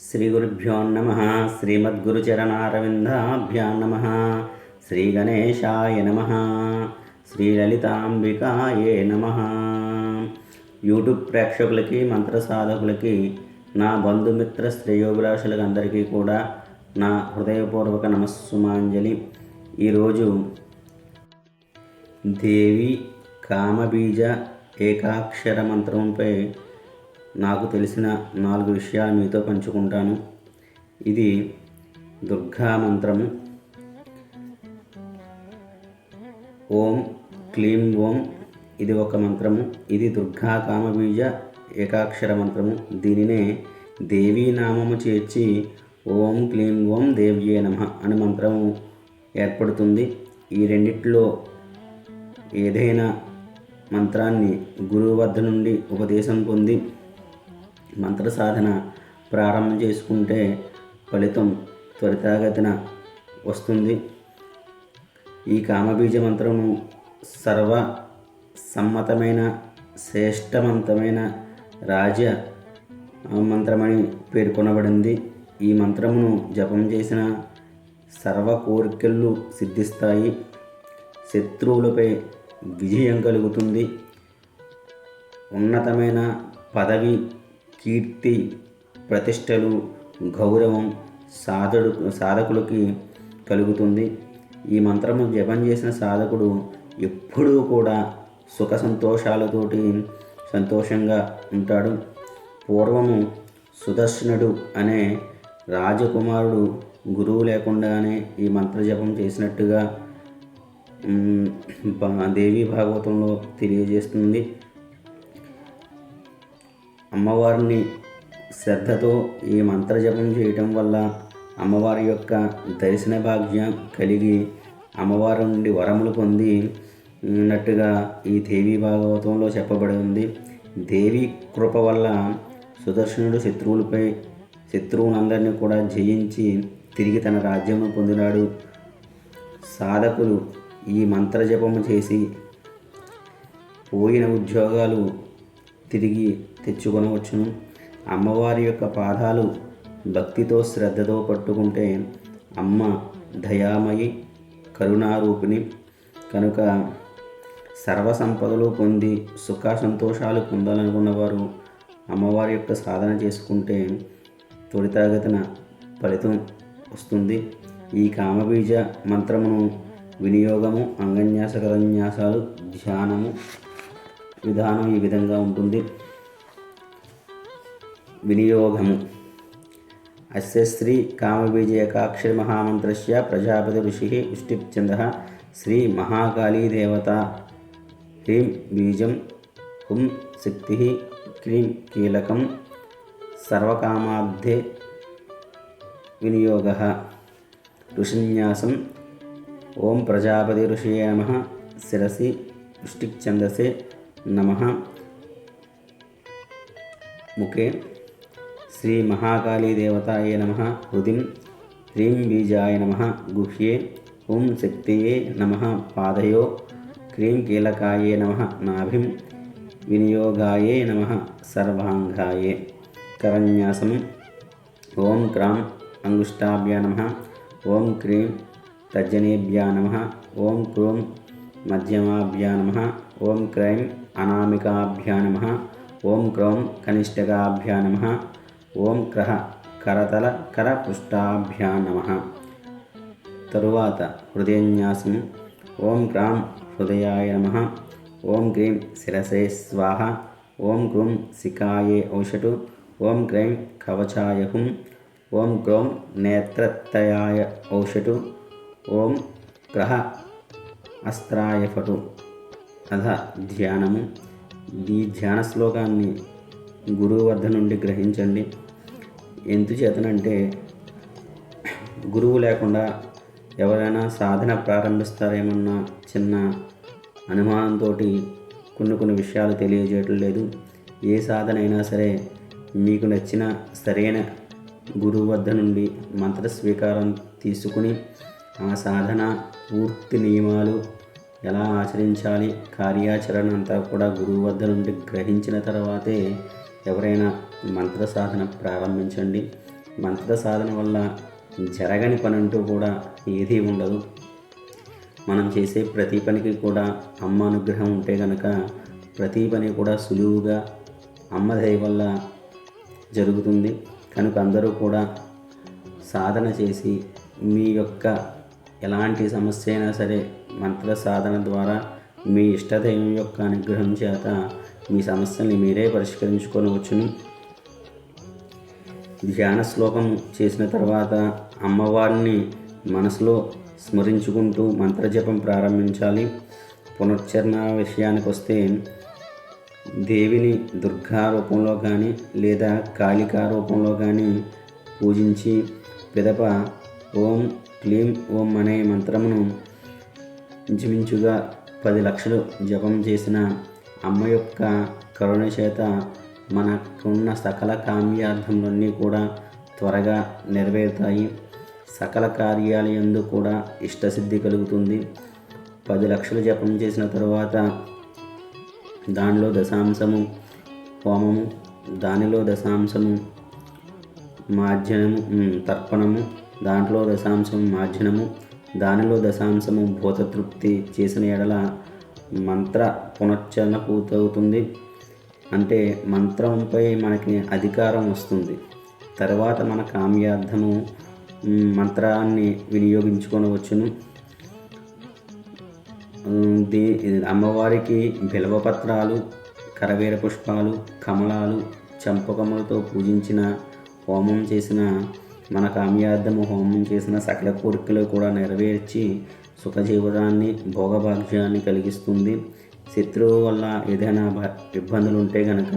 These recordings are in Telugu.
శ్రీగురుభ్యో నమ. శ్రీమద్గురుచరణారవిందాభ్యాం నమ. శ్రీగణేశాయ నమ. శ్రీలలితాంబికాయే నమ. యూట్యూబ్ ప్రేక్షకులకి, మంత్ర సాధకులకి, నా బంధుమిత్ర శ్రేయోభిలాషులకు అందరికీ కూడా నా హృదయపూర్వక నమస్సుమాంజలి. ఈరోజు దేవి కామబీజ ఏకాక్షర మంత్రంపై నాకు తెలిసిన 4 విషయాలు మీతో పంచుకుంటాను. ఇది దుర్గా మంత్రము. ఓం క్లీం ఓం ఇది ఒక మంత్రము. ఇది దుర్గా కామబీజ ఏకాక్షర మంత్రము. దీనినే దేవీ నామము చేర్చి ఓం క్లీం ఓం దేవ్యే నమః అని మంత్రము ఏర్పడుతుంది. ఈ రెండిట్లో ఏదైనా మంత్రాన్ని గురువు వద్ద నుండి ఉపదేశం పొంది మంత్ర సాధన ప్రారంభం చేసుకుంటే ఫలితం త్వరితగతిన వస్తుంది. ఈ కామబీజ మంత్రము సర్వ సమ్మతమైన శ్రేష్టవంతమైన రాజ మంత్రమని పేర్కొనబడింది. ఈ మంత్రమును జపం చేసిన సర్వ కోరికలు సిద్ధిస్తాయి. శత్రువులపై విజయం కలుగుతుంది. ఉన్నతమైన పదవి, కీర్తి, ప్రతిష్టలు, గౌరవం సాధకులకి కలుగుతుంది. ఈ మంత్రము జపం చేసిన సాధకుడు ఎప్పుడూ కూడా సుఖ సంతోషాలతోటి సంతోషంగా ఉంటాడు. పూర్వము సుదర్శనుడు అనే రాజకుమారుడు గురువు లేకుండానే ఈ మంత్ర జపం చేసినట్టుగా దేవీ భాగవతంలో తెలియజేస్తుంది. అమ్మవారిని శ్రద్ధతో ఈ మంత్ర జపం చేయటం వల్ల అమ్మవారి యొక్క దర్శన భాగ్యం కలిగి అమ్మవారి నుండి వరములు పొందినట్టుగా ఈ దేవీ భాగవతంలో చెప్పబడి ఉంది. దేవి కృప వల్ల సుదర్శనుడు శత్రువులందరినీ కూడా జయించి తిరిగి తన రాజ్యము పొందినాడు. సాధకులు ఈ మంత్ర జపము చేసి పోయిన ఉద్యోగాలు తిరిగి తెచ్చుకొనవచ్చును. అమ్మవారి యొక్క పాదాలు భక్తితో శ్రద్ధతో పట్టుకుంటే అమ్మ దయామయి, కరుణారూపిణి కనుక సర్వ సంపదలు పొంది సుఖ సంతోషాలు పొందాలనుకున్నవారు అమ్మవారి యొక్క సాధన చేసుకుంటే త్వరితగతిన ఫలితం వస్తుంది. ఈ కామబీజ మంత్రమును వినియోగము, అంగన్యాస కరన్యాసాలు, ధ్యానము విధానం ఈ విధంగా ఉంటుంది. వినియోగము అస్య శ్రీ కామబీజ ఏకాక్షర మహామంత్రస్య ప్రజాపతి ఋషి ఉష్టిప్ఛందః శ్రీ మహాకాళీ దేవత హ్రీం బీజం హుం శక్తి క్లీం కీలకం సర్వకామాబ్ధే వినియోగః ఋషిన్యాసం ఓం ప్రజాపతి ఋషియే నమః శిరసి ఉష్టిఛందసే నమః ముఖే శ్రీ మహాకాళీ దేవతాయే నమః హృదిం హ్రీం బీజాయ నమః గుహ్యే ఓం శక్తియే నమః పాదయో క్లీం కీలకాయే నమః నాభిం వినియోగాయే నమః సర్వాంగాయే కరన్యాసం ఓం క్రాం అంగుష్టాభ్యా నమః ఓం క్రీం తర్జనేభ్యా నమః ఓం క్రూం మధ్యమాభ్యా నమః ఓం క్రైం అనామికాభ్యా నమః ఓం క్రౌం కనిష్టకాభ్యా నమః ఓం క్రః కరతల కరపృష్టాభ్యా నమః. తరువాత హృదయన్యాసం ఓం క్రాం హృదయాయ నమః ఓం క్రీం శిరసే స్వాహ ఓం క్రూం శిఖాయే ఔషటు ఓం క్రైం కవచాయ హుం ఓం క్రౌం నేత్రత్తయాయ ఔషటు ఓం క్రః అస్త్రాయ ఫటు. అథ ధ్యానము. ఈ ధ్యాన శ్లోకాన్ని గురువు వద్ద నుండి గ్రహించండి. ఎందుచేతనంటే గురువు లేకుండా ఎవరైనా సాధన ప్రారంభిస్తారేమన్న చిన్న అనుమానంతో కొన్ని విషయాలు తెలియజేయటం లేదు. ఏ సాధన అయినా సరే మీకు నచ్చిన సరైన గురువు వద్ద నుండి మంత్ర స్వీకారం తీసుకుని ఆ సాధన పూర్తి నియమాలు ఎలా ఆచరించాలి, కార్యాచరణ అంతా కూడా గురువు వద్ద నుండి గ్రహించిన తర్వాతే ఎవరైనా మంత్ర సాధన ప్రారంభించండి. మంత్ర సాధన వల్ల జరగని పని అంటూ కూడా ఏదీ ఉండదు. మనం చేసే ప్రతి పనికి కూడా అమ్మ అనుగ్రహం ఉంటే కనుక ప్రతి పని కూడా సులువుగా అమ్మ దయ వల్ల జరుగుతుంది. కనుక అందరూ కూడా సాధన చేసి మీ యొక్క ఎలాంటి సమస్య అయినా సరే మంత్ర సాధన ద్వారా మీ ఇష్టదైవం యొక్క అనుగ్రహం చేత మీ సమస్యల్ని మీరే పరిష్కరించుకోవచ్చును. ధ్యాన శ్లోకం చేసిన తర్వాత అమ్మవారిని మనసులో స్మరించుకుంటూ మంత్రజపం ప్రారంభించాలి. పునశ్చరణ విషయానికి వస్తే దేవిని దుర్గా రూపంలో కానీ లేదా కాళికా రూపంలో కానీ పూజించి పిదప ఓం క్లీం ఓం అనే మంత్రమును ఇంచుమించుగా 10 లక్షలు జపం చేసిన అమ్మ యొక్క కరుణ చేత మనకున్న సకల కామ్యార్థములన్నీ కూడా త్వరగా నెరవేరుతాయి. సకల కార్యాలయందు కూడా ఇష్టసిద్ధి కలుగుతుంది. 10 లక్షలు జపం చేసిన తరువాత దానిలో దశాంశము హోమము, దానిలో దశాంశము మార్జనము తర్పణము, దాంట్లో దశాంశం మార్జనము, దానిలో దశాంశము భూతతృప్తి చేసిన ఎడల మంత్ర పునశ్చరణ పూర్తవుతుంది. అంటే మంత్రంపై మనకి అధికారం వస్తుంది. తర్వాత మన కామ్యార్థము మంత్రాన్ని వినియోగించుకొనవచ్చును. అమ్మవారికి బిల్వపత్రాలు, కరవేర పుష్పాలు, కమలాలు, చంపకములతో పూజించిన హోమం చేసిన మన కామ్యార్థము హోమం చేసిన సకల కోరికలు కూడా నెరవేర్చి సుఖజీవనాన్ని భోగభాగ్యాన్ని కలిగిస్తుంది. శత్రువు వల్ల ఏదైనా ఇబ్బందులు ఉంటే కనుక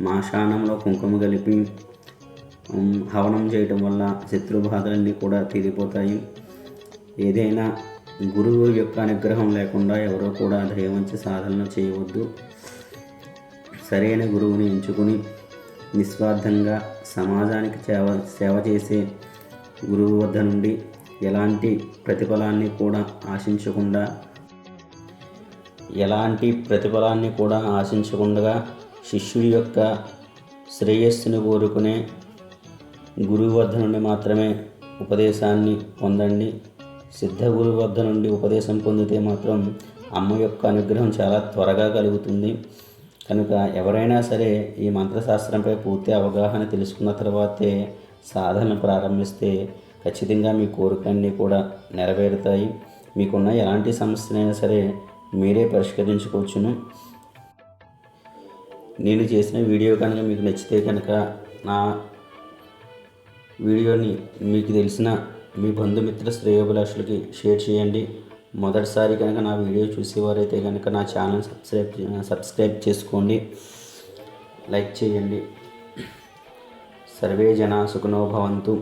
మాషాణంలో కుంకుమ కలిపి హవనం చేయటం వల్ల శత్రు బాధలన్నీ కూడా తీరిపోతాయి. ఏదైనా గురువు యొక్క అనుగ్రహం లేకుండా ఎవరో కూడా దయవంచి సాధన చేయవద్దు. సరైన గురువుని ఎంచుకుని నిస్వార్థంగా సమాజానికి సేవ చేసే గురువు వద్ద నుండి ఎలాంటి ప్రతిఫలాన్ని కూడా ఆశించకుండా శిష్యుడి యొక్క శ్రేయస్సును కోరుకునే గురువు వద్ద నుండి మాత్రమే ఉపదేశాన్ని పొందండి. సిద్ధ గురువు వద్ద నుండి ఉపదేశం పొందితే మాత్రం అమ్మ యొక్క అనుగ్రహం చాలా త్వరగా కలుగుతుంది. కనుక ఎవరైనా సరే ఈ మంత్రశాస్త్రంపై పూర్తి అవగాహన తెలుసుకున్న తర్వాతే సాధన ప్రారంభిస్తే ఖచ్చితంగా మీ కోరికలన్నీ కూడా నెరవేరుతాయి. మీకున్న ఎలాంటి సమస్యలైనా సరే మీరే పరిష్కరించుకోవచ్చును. నేను చేసిన వీడియో కనుక మీకు నచ్చితే కనుక నా వీడియోని మీకు తెలిసిన మీ బంధుమిత్ర శ్రేయోభిలాషులకి షేర్ చేయండి. మొదటిసారి కనుక నా వీడియో చూసేవారైతే కనుక నా ఛానల్ సబ్స్క్రైబ్ చేసుకోండి, లైక్ చేయండి. సర్వే జనా సుఖినో భవంతు.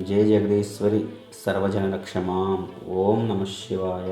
జయ జగదీశ్వరి సర్వజన రక్షమాం. ఓం నమః శివాయ.